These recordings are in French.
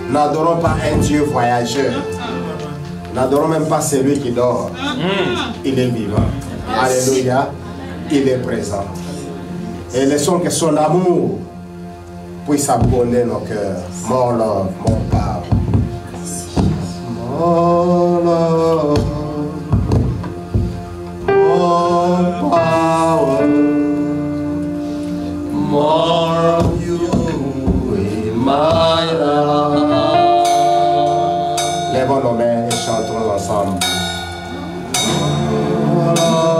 N'adorons pas un Dieu voyageur. N'adorons même pas celui qui dort. Il est vivant. Alléluia. Il est présent. Et laissons que son amour puisse abonder nos cœurs. Mon love, mon power. Mon love, mon power. More of you in my life. Lèvons nos mains et chantons ensemble. More of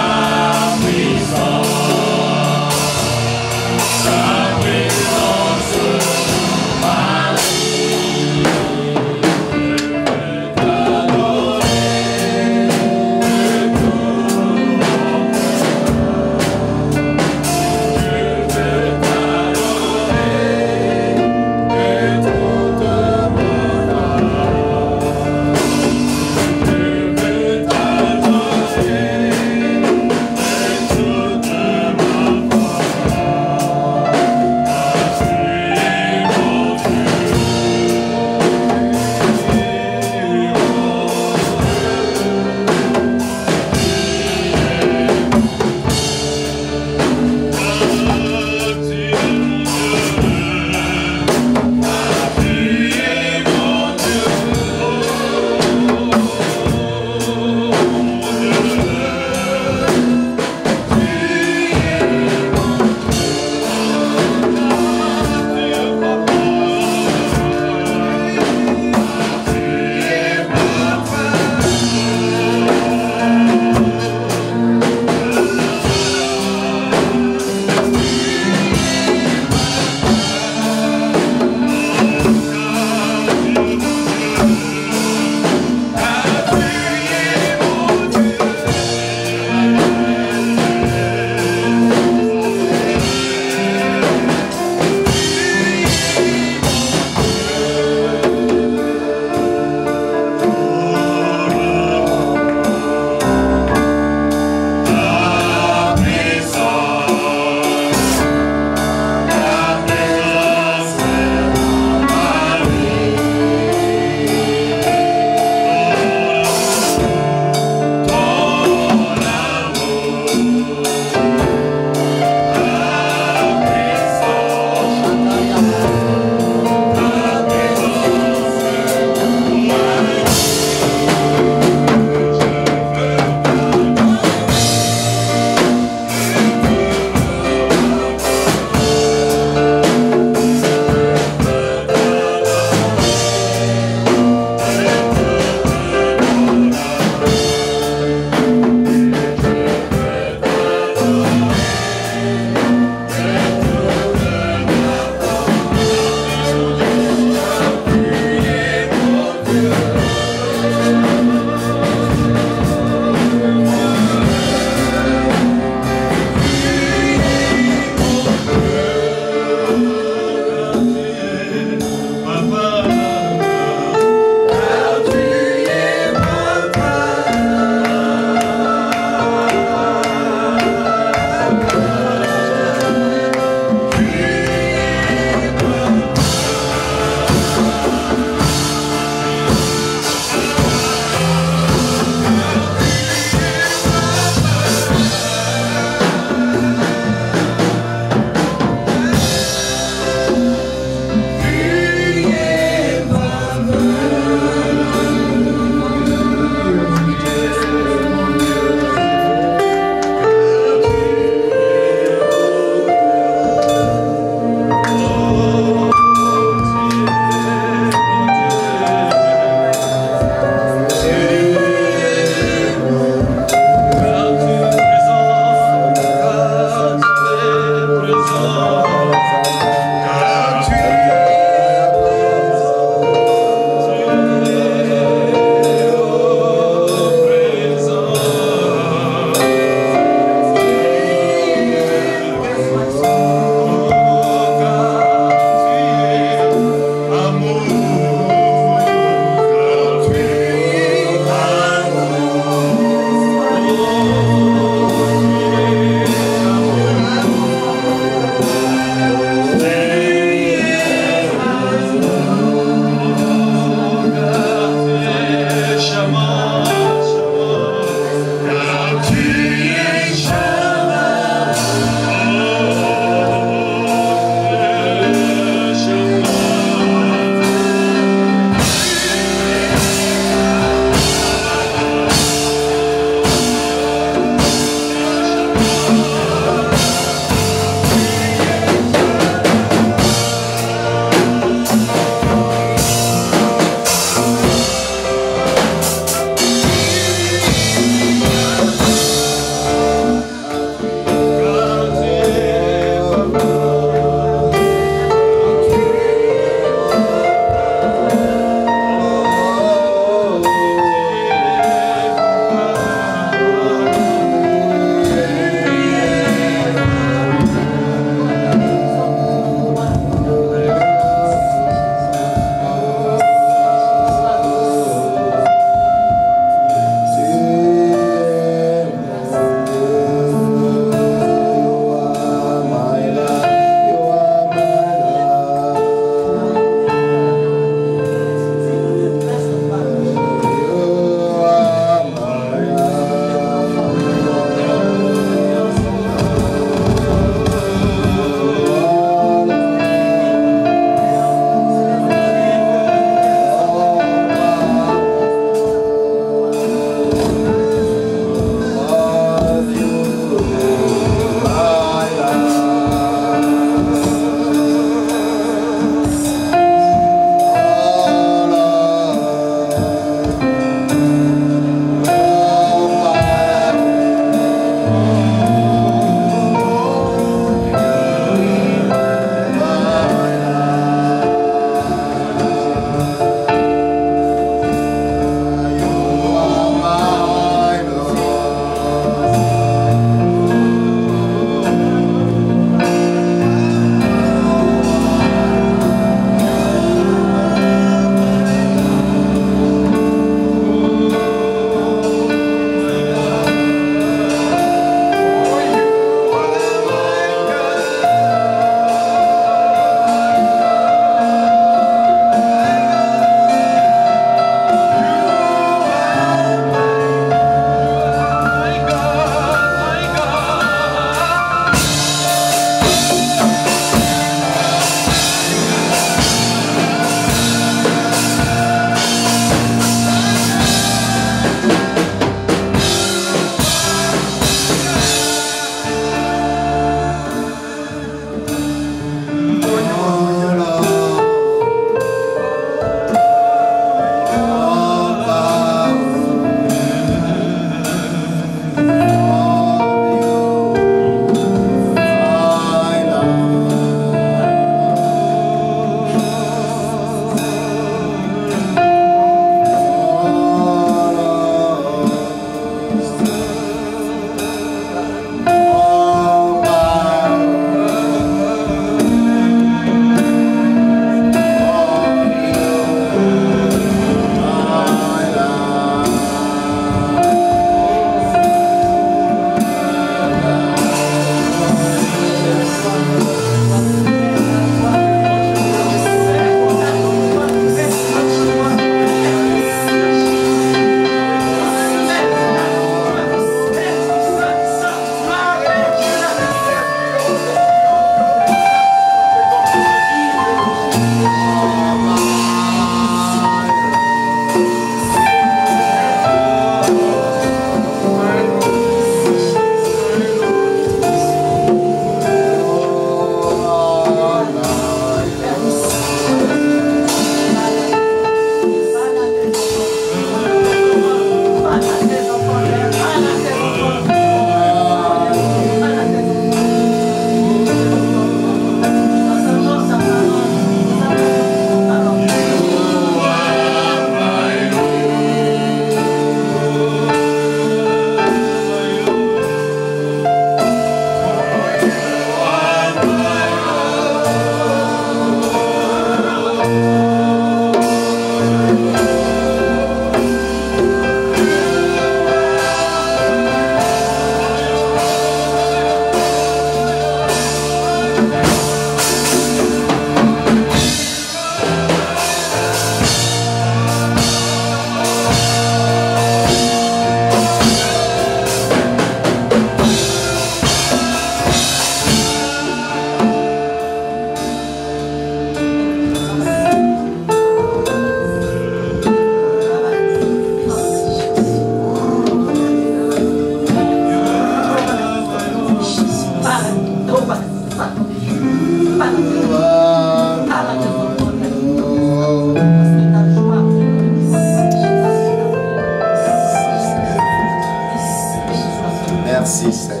Merci Seigneur.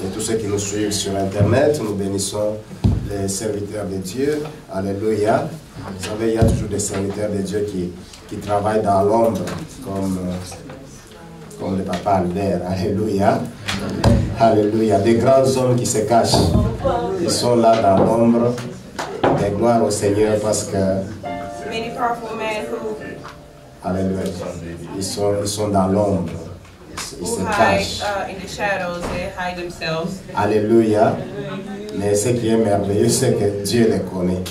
Et tous ceux qui nous suivent sur Internet, nous bénissons les serviteurs de Dieu. Alléluia. Vous savez, il y a toujours des serviteurs de Dieu qui travaillent dans l'ombre, comme le papa Albert. Alléluia. Alléluia. Des grands hommes qui se cachent. Ils sont là dans l'ombre. Et gloire au Seigneur parce que... Alléluia. Ils sont dans l'ombre. Ils se cachent. Alléluia. Mais ce qui est merveilleux, c'est que Dieu les connaît.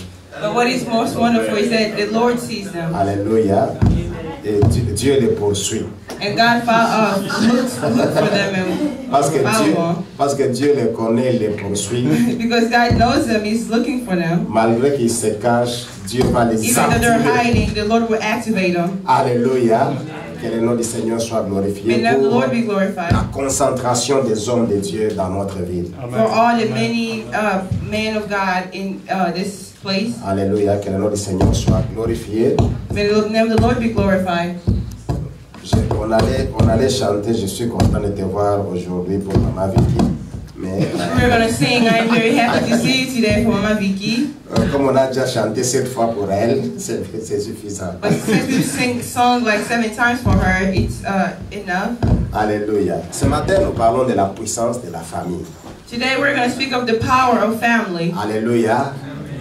But what is most wonderful is that the Lord sees them. Alléluia. Et Dieu les poursuit. And God look for them and parce que Dieu les connaît, les poursuit. Because God knows them, He's looking for them. Malgré qu'ils se cachent, Dieu va les activer. Even though they're hiding, the Lord will activate them. Alléluia. Que le nom du Seigneur soit glorifié pour la concentration des hommes de Dieu dans notre ville. For all the many men of God in this place. Alléluia, que le nom du Seigneur soit glorifié. May the name of the Lord be glorified. On allait chanter, je suis content de te voir aujourd'hui pour Maman Vicky. We're going to sing, I'm very happy to see you today for Mama Vicky. Comme on a déjà chanté 7 fois pour elle, c'est suffisant. But since we've sing song like 7 times for her, it's enough. Alléluia. Ce matin, nous parlons de la puissance de la famille. Today we're going to speak of the power of family. Alléluia.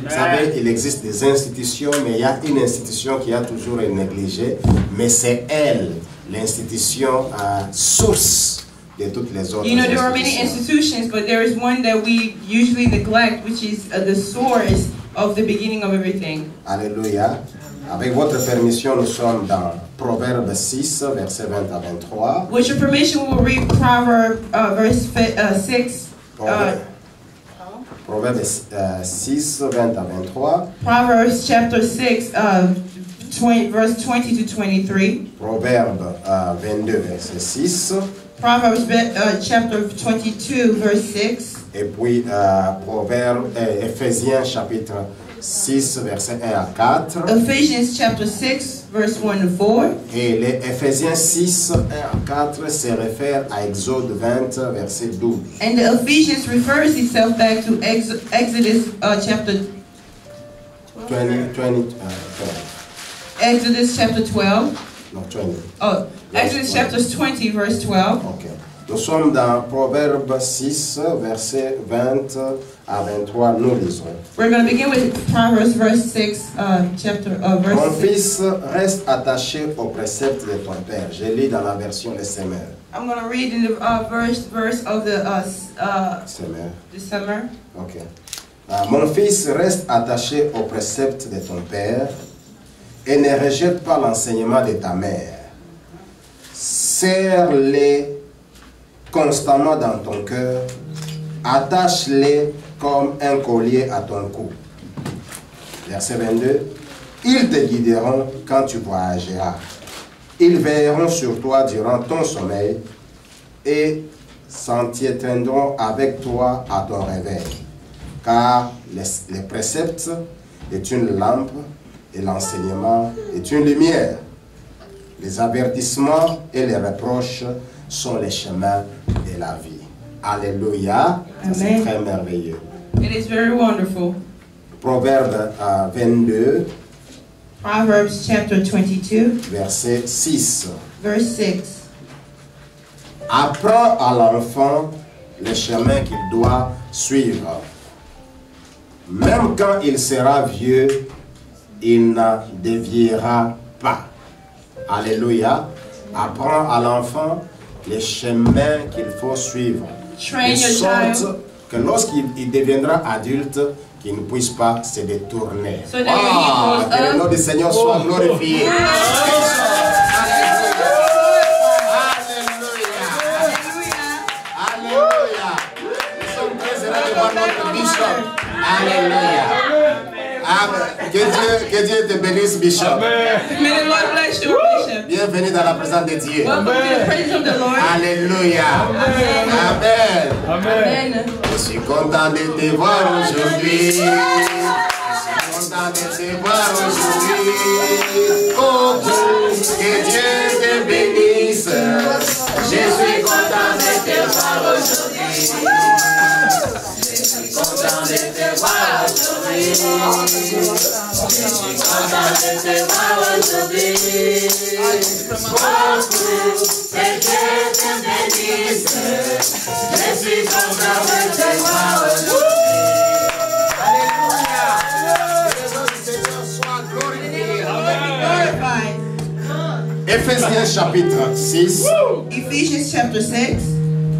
Vous savez, il existe des institutions, mais il y a une institution qui a toujours été négligée, mais c'est elle, l'institution source de toutes les autres. You know, there are many institutions, but there is one that we usually neglect, which is the source of the beginning of everything. Alléluia. Avec votre permission, nous sommes dans Proverbe 6, versets 20 à 23. With your permission, we'll read Proverbs verse 6. Proverbe 6, 20 à 23. Proverbs chapter 6, verse 20 to 23. Proverbe 22, verset 6. Proverbs chapter 22, verse 6. Et puis Éphésiens chapitre 6, verset 1 à 4. Ephesians chapter 6, verse 1 to 4. Et les Éphésiens 6, 1 à 4 se réfèrent à Exode 20, verset 12. And the Ephesians refers itself back to Exodus chapter 20. Exodus chapter 12. No, 20. Oh, Exodus chapter 20, verse 12. Okay. Nous sommes dans Proverbe 6, verset 20 à 23. Nous lisons. We're going to begin with Proverbs verse 6, verse Mon 6. fils, reste attaché au précepte de ton père. Je lis dans la version des Semeurs. I'm going to read in the verse of the Semeur. Okay. Mon fils, reste attaché au précepte de ton père et ne rejette pas l'enseignement de ta mère. Serre-les constamment dans ton cœur, attache-les comme un collier à ton cou. Verset 22. Ils te guideront quand tu voyageras. Ils veilleront sur toi durant ton sommeil et s'entretiendront avec toi à ton réveil. Car les préceptes est une lampe et l'enseignement est une lumière. Les avertissements et les reproches sont les chemins de la vie. Alléluia. C'est très merveilleux. It is very wonderful. Proverbe 22. Proverbs chapter 22, Verset 6. verse 6. Apprends à l'enfant le chemin qu'il doit suivre. Même quand il sera vieux, il n'en déviera pas. Alléluia. Apprends à l'enfant les chemins qu'il faut suivre. Train De your sorte child que lorsqu'il deviendra adulte, qu'il ne puisse pas se détourner. So that when he grows Que le nom du Seigneur soit glorifié. Alléluia. Nous sommes très heureux de voir notre bishop. Alléluia. Amen. Que Dieu te bénisse, bishop. May the Lord bless you, Bishop. Bienvenue dans la présence de Dieu. Welcome to the presence of the Lord. Alléluia. Amen. Amen. Je suis content de te voir aujourd'hui. Je suis content de te voir aujourd'hui. Oh, que Dieu te bénisse. Je suis content de te voir aujourd'hui. Je suis content de te voir aujourd'hui. Je suis content de te voir aujourd'hui. Que Dieu te bénisse. Je suis content de te voir aujourd'hui. Alléluia. Que le nom du Seigneur soit glorifié. Glorified. Éphésiens chapitre 6, Ephesians chapter 6.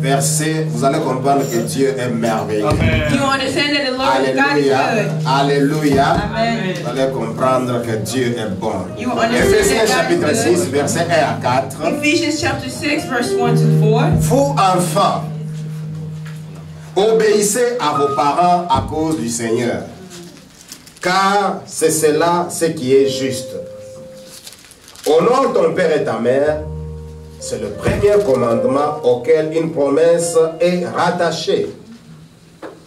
verset, vous allez comprendre que Dieu est merveilleux. You understand that the Lord God is Alléluia. good. Alléluia. Amen. Vous allez comprendre que Dieu est bon. You understand Éphésiens that God chapitre is 6, good. verset 1 à 4. Ephesians chapter 6, verse 1 to 4. Vous enfants, obéissez à vos parents à cause du Seigneur, car c'est cela ce qui est juste. Honore ton père et ta mère, c'est le premier commandement auquel une promesse est rattachée,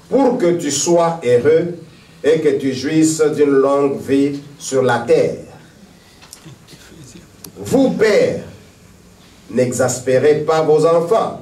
pour que tu sois heureux et que tu jouisses d'une longue vie sur la terre. Vous, pères, n'exaspérez pas vos enfants,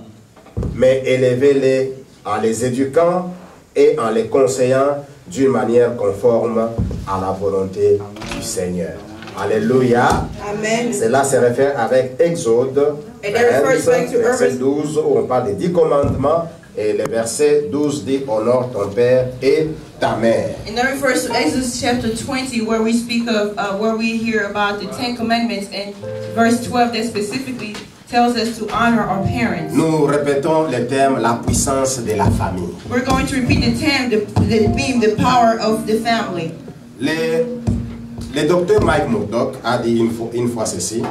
mais élevez-les en les éduquant et en les conseillant d'une manière conforme à la volonté du Seigneur. Alléluia. Amen. Cela se réfère avec Exode And that refers back to verset Exodus. 12 où on parle des 10 commandements et le verset 12 dit honore ton père et ta mère. And that refers to Exodus chapter 20, where we speak of, where we hear about the 10 Commandments, and verse 12 that specifically tells us to honor our parents. Nous répétons le thème la puissance de la famille. We're going to repeat the theme, the theme, the power of the family. Le docteur Mike Murdock a dit une fois ceci: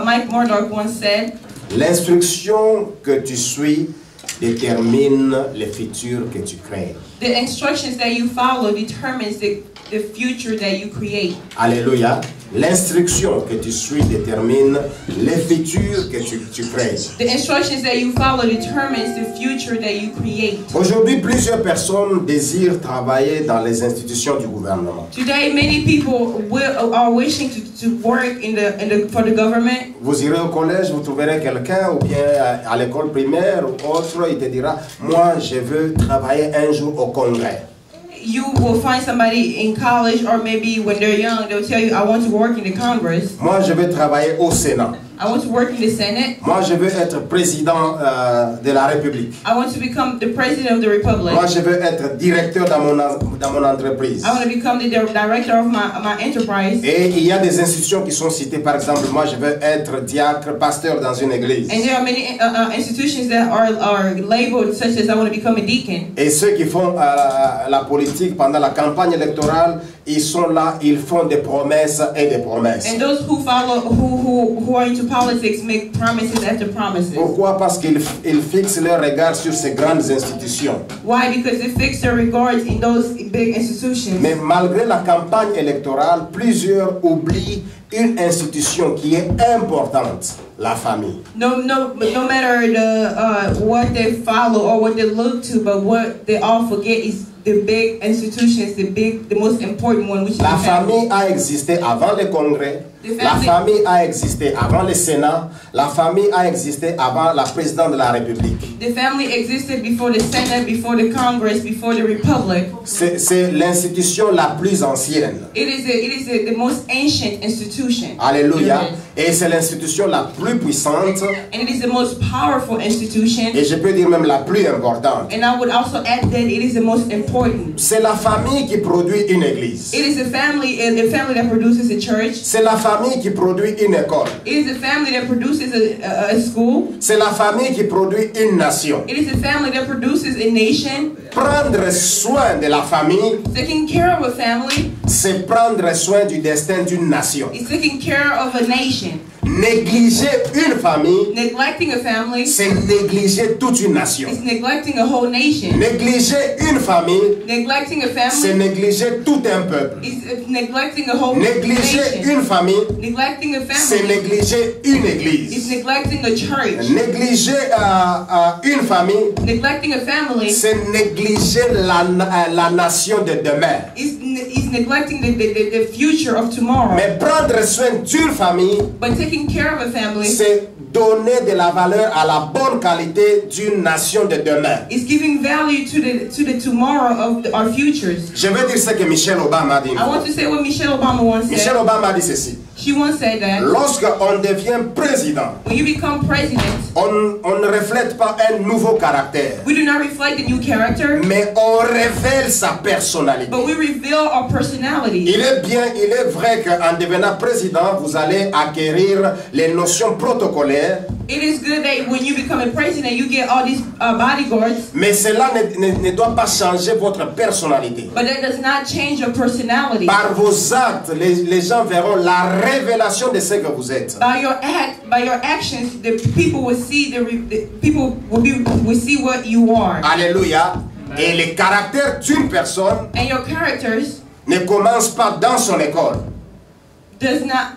Mike Murdock once said, l'instruction que tu suis détermine le futur que tu crées. the instructions that you follow determines the future that you create. Alléluia. L'instruction que tu suis détermine le futur que tu crées. The instructions that you follow determines the future that you create. Aujourd'hui, plusieurs personnes désirent travailler dans les institutions du gouvernement. Today, many people are wishing to work for the government. Vous irez au collège, vous trouverez quelqu'un, ou bien à l'école primaire ou autre, il te dira: moi, je veux travailler un jour au Congrès. You will find somebody in college, or maybe when they're young, they'll tell you, I want to work in the Congress. Moi, je veux travailler au Sénat. I want to work in the Senate. Moi, je veux être président de la République. I want to become the president of the republic. Moi, je veux être directeur dans mon entreprise. I want to become the director of my enterprise. Et il y a des institutions qui sont citées. Par exemple, moi, je veux être diacre, pasteur dans une église. And there are many institutions that are labeled such as I want to become a deacon. Et ceux qui font la politique pendant la campagne électorale, ils sont là, ils font des promesses et des promesses. And those who follow, who are into politics, make promises after promises. Pourquoi? Parce qu'ils fixent leur regard sur ces grandes institutions. Why? Because they fix their regards in those big institutions. Mais malgré la campagne électorale, plusieurs oublient une institution qui est importante, la famille. No matter what they follow or what they look to, but what they all forget is the big institutions, the most important one, which is La the family. famille a existé avant le Congrès. La famille a existé avant le Sénat. La famille a existé avant la présidente de la République. The family existed before the Senate, before the Congress, before the Republic. C'est l'institution la plus ancienne. It is the most ancient institution. Alléluia. Et c'est l'institution la plus puissante. And it is the most powerful institution. Et je peux dire même la plus importante. And I would also add that it is the most important. C'est la famille qui produit une église. It is the family that produces a church. C'est la famille qui produit une école. It is the family that produces a school. C'est la famille qui produit une nation. It is the family that produces a nation. Prendre soin de la famille, Taking care of a family c'est prendre soin du destin d'une nation. is taking care of a nation. Négliger une famille, Neglecting a family c'est négliger toute une nation. is neglecting a whole nation. Négliger une famille, Neglecting a c'est family négliger tout un peuple. is neglecting a whole Négliger nation. une famille, Neglecting a c'est family négliger une is église. neglecting a church. Négliger une famille, Neglecting a family c'est négliger la nation de demain. is neglecting the future of tomorrow. Mais prendre soin d'une famille, But taking care of a family c'est donner de la valeur à la bonne qualité d'une nation de demain. is giving value to the tomorrow of our futures. Je vais dire ce que Michelle Obama a dit. I want to say what Michelle Obama once Michelle said. Obama a dit ceci. She once said that Lorsqu'on devient président, when you become president, on ne reflète pas un nouveau caractère, we do not reflect the new character, mais on révèle sa personnalité. but we reveal our personality. Il est vrai qu'en devenant président, vous allez acquérir les notions protocolaires, It is good that when you become a president, you get all these bodyguards, mais cela ne doit pas changer votre personnalité. but that does not change your personality. Par vos actes, les gens verront la révélation de ce que vous êtes. By your actions, the people will see will see what you are. Alléluia. Et le caractère d'une personne And your characters ne commence pas dans son école. does not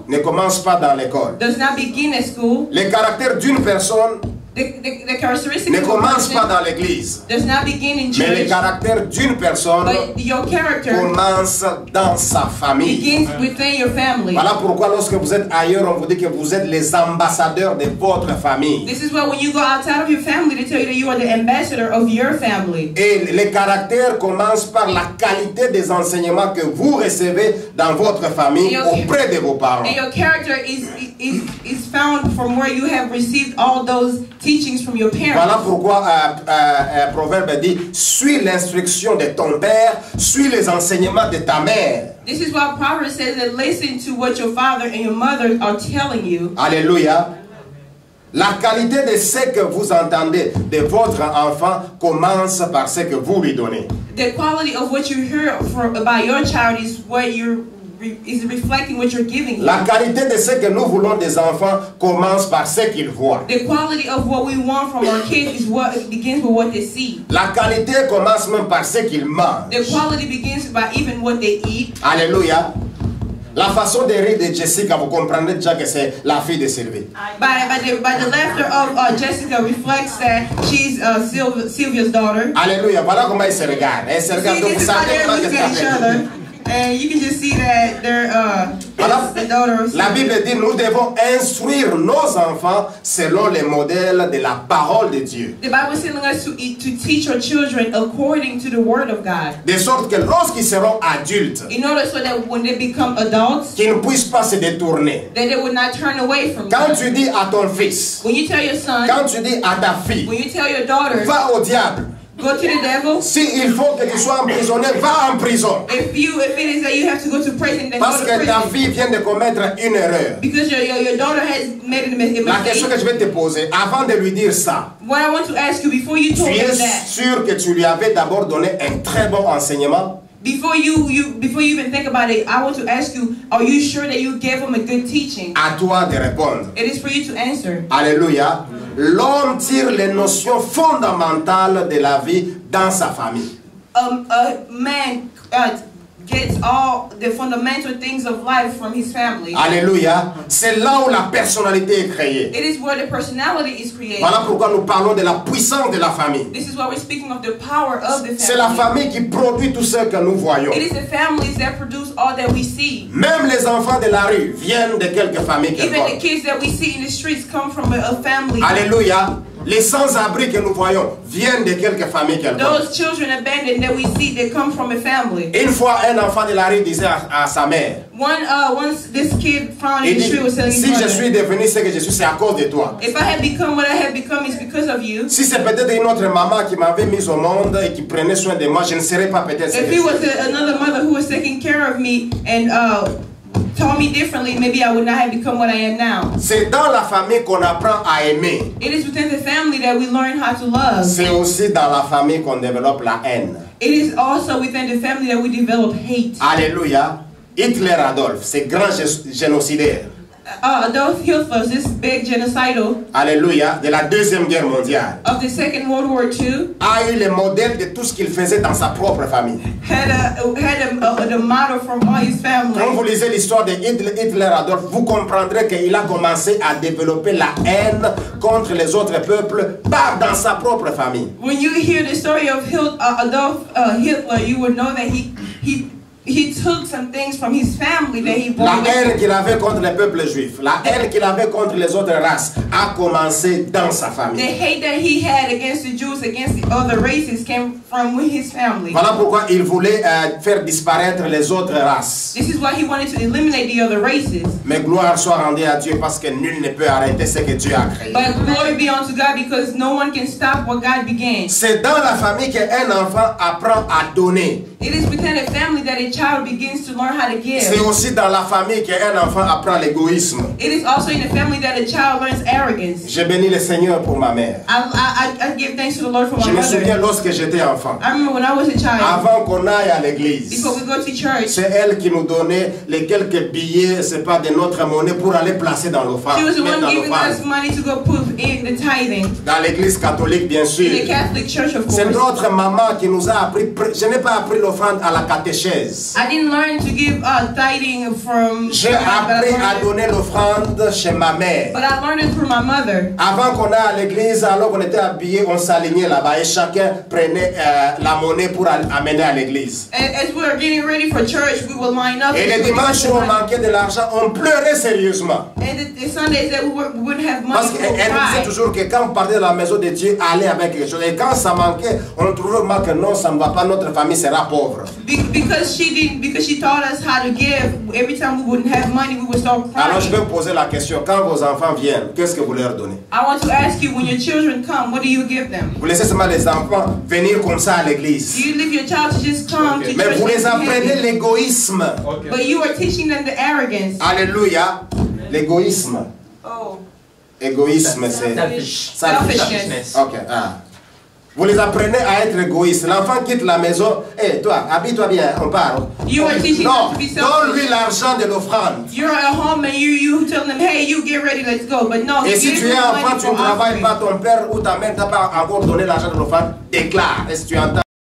Ne commence pas dans l'école. begin at school. Le caractère d'une personne The characteristics ne of a commence pas person dans l'église. does not begin in Mais le church, caractère d'une personne but your character commence dans sa famille. begins within your family. Voilà pourquoi lorsque vous êtes ailleurs, on vous dit que vous êtes les ambassadeurs de votre famille. This is why when you go outside of your family, they tell you that you are the ambassador of your family. Et le caractère commence par la qualité des enseignements que vous recevez dans votre famille auprès de vos parents. And your character is found from where you have received all those teachings from your parents. Voilà pourquoi Proverbe dit, suis l'instruction de ton père, suis les enseignements de ta mère. This is why Proverbs says that listen to what your father and your mother are telling you. Alléluia. La qualité de ce que vous entendez de votre enfant commence par ce que vous lui donnez. The quality of what you hear about your child is what is reflecting what you're giving him. La qualité de ce que nous voulons des enfants commence par ce qu'ils voient. The quality of what we want from our kids is what begins with what they see. La qualité commence même par ce qu'ils mangent. The quality begins by even what they eat. Alléluia. La façon de rire de Jessica, vous comprendrez déjà que c'est la fille de Sylvie. By the laughter of Jessica reflects that she's Sylvia's daughter. Alléluia. Voilà comment ils se regardent. Ils se regardent. Donc, This is how they're looking at each other. And you can just see that they're voilà. the daughter of La Bible dit nous devons instruire nos enfants selon les modèles de la parole de Dieu. The Bible is telling us to teach our children according to the Word of God. De sorte que lorsqu'ils seront adultes, In order so that when they become adults, qu'ils ne puissent pas se détourner. that they would not turn away from Quand God. tu dis à ton fils, When you tell your son, quand tu dis à ta fille, when you tell your daughter, va au diable. go to the devil. Si il faut que tu sois emprisonné, va en prison. If it is that you have to go to prison, then Parce go to que ta prison. fille vient de commettre une erreur. Because your daughter has made a La question que mistake. je vais te poser, avant de lui dire ça, What I want to ask you before you tu told es her that, sûr que tu lui avais d'abord donné un très bon enseignement? Before you even think about it, I want to ask you, are you sure that you gave him a good teaching? À toi de répondre. It is for you to answer. Alléluia. L'homme tire les notions fondamentales de la vie dans sa famille. A man gets all the fundamental things of life from his family. Alléluia. C'est là où la personnalité est créée. It is where the personality is created. Voilà pourquoi nous parlons de la puissance de la famille. This is why we're speaking of the power of the family. C'est la famille qui produit tout ce que nous voyons. It is the families that produce all that we see. Même les enfants de la rue viennent de quelques familles Even the quelconques. kids that we see in the streets come from a family. Alléluia. Les sans-abri que nous voyons viennent de quelques familles quelconques. Those children abandoned that we see, they come from a family. Une fois, un enfant de la rue disait à sa mère, Once this kid found in il the dit, street was telling his si je mother, suis devenu ce que je suis, c'est à cause de toi. if I have become what I have become, it's because of you. Si c'est peut-être une autre maman qui m'avait mis au monde et qui prenait soin de moi, je ne serais pas peut-être ce que If je it suis. was another mother who was taking care of me and told me differently, maybe I would not have become what I am now. C'est dans la famille qu'on apprend à aimer. It is within the family that we learn how to love. C'est aussi dans la famille qu'on développe la haine. It is also within the family that we develop hate. Alléluia. Hitler Adolphe, ce grand génocidaire. Adolf Hitler, this big genocidal Alléluia. De la Deuxième Guerre mondiale. of the Second World War II, A eu le modèle de tout ce qu'il faisait dans sa propre famille. had the model from all his family. Quand vous lisez l'histoire de Hitler Adolphe, vous comprendrez qu'il a commencé à développer la haine contre les autres peuples par dans sa propre famille. When you hear the story of Adolf Hitler, you would know that he took some things from his family that he La brought. haine qu'il avait contre les peuples juifs, la haine qu'il avait contre les autres races, a commencé dans sa The famille. hate that he had against the Jews, against the other races, came from his family. Voilà pourquoi il voulait faire disparaître les autres races. This is why he wanted to eliminate the other races. Mais gloire soit rendue à Dieu parce que nul ne peut arrêter ce que Dieu a créé. But glory be unto God, because no one can stop what God began. C'est dans la famille qu'un enfant apprend à donner. It is within a family that a child begins to learn how to C'est give. aussi dans la famille qu'un enfant apprend l'égoïsme. It is also in a family that a child learns arrogance. Je bénis le Seigneur pour ma mère. I give thanks to the Lord for my Je me souviens mother. lorsque j'étais enfant. I remember when I was a child, Avant qu'on aille à l'église, before we go to church, c'est elle qui nous donnait les quelques billets, c'est pas de notre monnaie, pour aller placer dans l'offrande. she was the mettre one dans giving l'offrande. us money to go put in the tithing. Dans l'église catholique, bien In sûr. the Catholic Church, of C'est course. notre maman qui nous a appris. Je n'ai pas appris l'offrande à la catéchèse. I didn't learn to give tithing from J'ai God, but appris I à learned it- donner l'offrande chez ma mère. but I learned it through my mother. Avant qu'on aille à l'église, alors qu'on était habillés, on s'alignait là-bas et chacun prenait la monnaie pour amener à l'église. As we were getting ready for church, we would line up. Et les dimanches où on manquait de l'argent, on pleurait sérieusement. And the Sundays that we wouldn't have money, Parce we qu'elle would disait cry. toujours que quand on partait de la maison de Dieu, aller avec quelque chose. Et quand ça manquait, on trouvait vraiment que non, ça ne va pas, notre famille sera pauvre. Because she taught us how to give. Every time we wouldn't have money, we would start Alors je crying. vais vous poser la question, quand vos enfants viennent, qu'est-ce que vous leur donnez? I want to ask you, when your children come, what do you give them? Vous laissez seulement les enfants venir comme ça à Do l'église. you leave your child to just come to Mais church vous les empty-handed? apprenez l'égoïsme. But you are teaching them the arrogance. Alléluia. L'égoïsme. Oh, Égoïsme, c'est... selfishness. Ok. Ah. Vous les apprenez à être égoïstes. L'enfant quitte la maison. Hé, toi, habille-toi bien, on part. You are teaching Non, them to be donne-lui selfish. l'argent de l'offrande. You're at home and you tell them, hey, you get ready, let's go. But no, Et you si give tu es them enfant, money tu for ne travailles offering. pas, ton père ou ta mère t'a pas encore donné l'argent de l'offrande, déclare. Est-ce que tu entends?